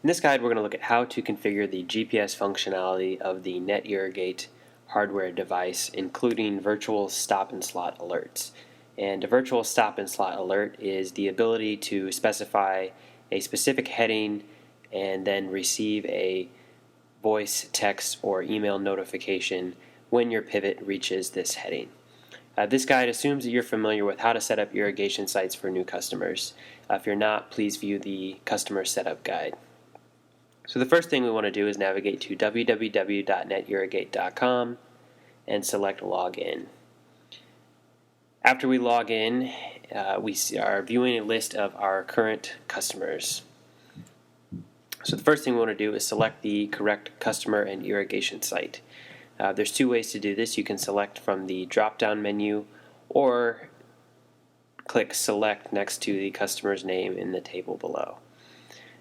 In this guide, we're going to look at how to configure the GPS functionality of the Net Irrigate hardware device, including virtual stop and slot alerts. And a virtual stop and slot alert is the ability to specify a specific heading and then receive a voice, text, or email notification when your pivot reaches this heading. This guide assumes that you're familiar with how to set up irrigation sites for new customers. If you're not, please view the customer setup guide. So the first thing we want to do is navigate to www.netirrigate.com and select Login. After we log in, we are viewing a list of our current customers. So the first thing we want to do is select the correct customer and irrigation site. There's two ways to do this. You can select from the drop-down menu or click Select next to the customer's name in the table below.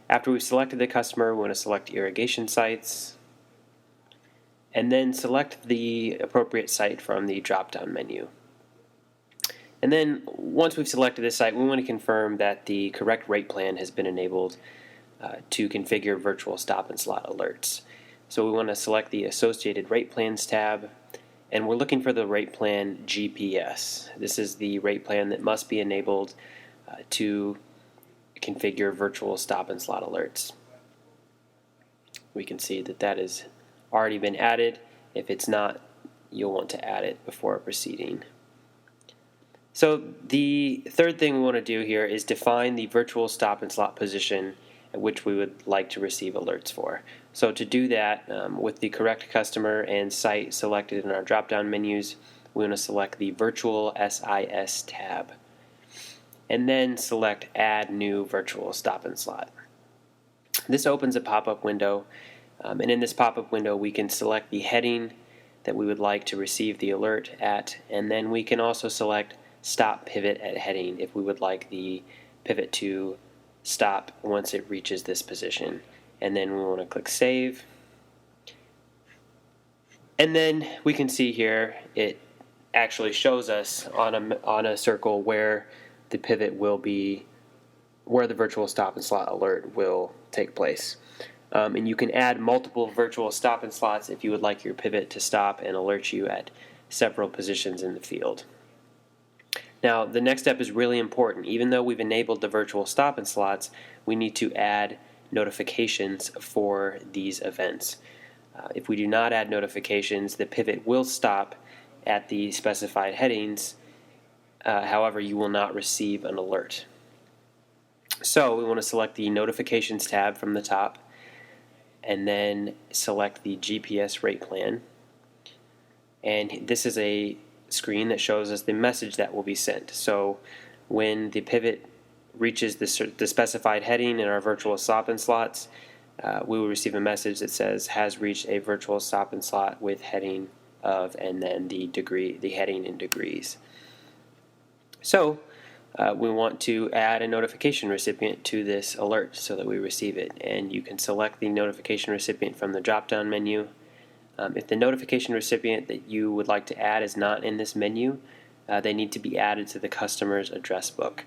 After we've selected the customer, we want to select irrigation sites and then select the appropriate site from the drop-down menu. And then once we've selected this site, we want to confirm that the correct rate plan has been enabled to configure virtual stop and slot alerts. So we want to select the Associated Rate Plans tab, and we're looking for the rate plan GPS. This is the rate plan that must be enabled to configure virtual stop and slot alerts. We can see that that has already been added. If it's not, you'll want to add it before proceeding. So the third thing we want to do here is define the virtual stop and slot position at which we would like to receive alerts for. So to do that, with the correct customer and site selected in our drop-down menus, we want to select the Virtual SIS tab and then select Add New Virtual Stop and Slot. This opens a pop-up window, and in this pop-up window we can select the heading that we would like to receive the alert at, and then we can also select Stop Pivot at Heading if we would like the pivot to stop once it reaches this position. And then we want to click Save. And then we can see here it actually shows us on a circle where the pivot will be, where the virtual stop and slot alert will take place. And you can add multiple virtual stop and slots if you would like your pivot to stop and alert you at several positions in the field. Now, the next step is really important. Even though we've enabled the virtual stop and slots, we need to add notifications for these events. If we do not add notifications, the pivot will stop at the specified headings. However, you will not receive an alert. So we want to select the Notifications tab from the top and then select the GPS rate plan. And this is a screen that shows us the message that will be sent. So when the pivot reaches the specified heading in our virtual stop and slots, we will receive a message that says has reached a virtual stop and slot with heading of, and then the heading in degrees. So we want to add a notification recipient to this alert so that we receive it, and you can select the notification recipient from the drop-down menu. If the notification recipient that you would like to add is not in this menu, they need to be added to the customer's address book.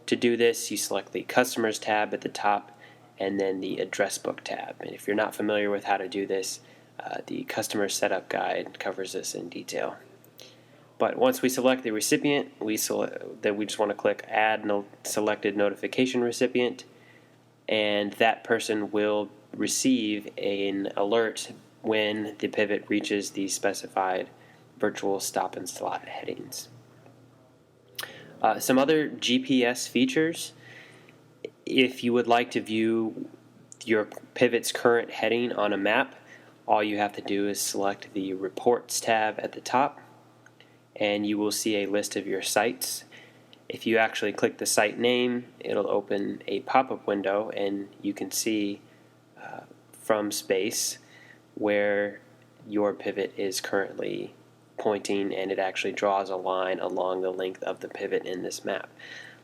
To do this, you select the Customers tab at the top and then the Address Book tab. And if you're not familiar with how to do this, the Customer Setup Guide covers this in detail. But once we select the recipient, then we just want to click Add Selected Notification Recipient, and that person will receive an alert when the pivot reaches the specified virtual stop and slot headings. Some other GPS features: if you would like to view your pivot's current heading on a map, all you have to do is select the Reports tab at the top, and you will see a list of your sites. If you actually click the site name, it'll open a pop-up window, and you can see from space where your pivot is currently pointing, and it actually draws a line along the length of the pivot in this map.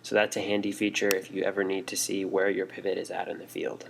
So that's a handy feature if you ever need to see where your pivot is at in the field.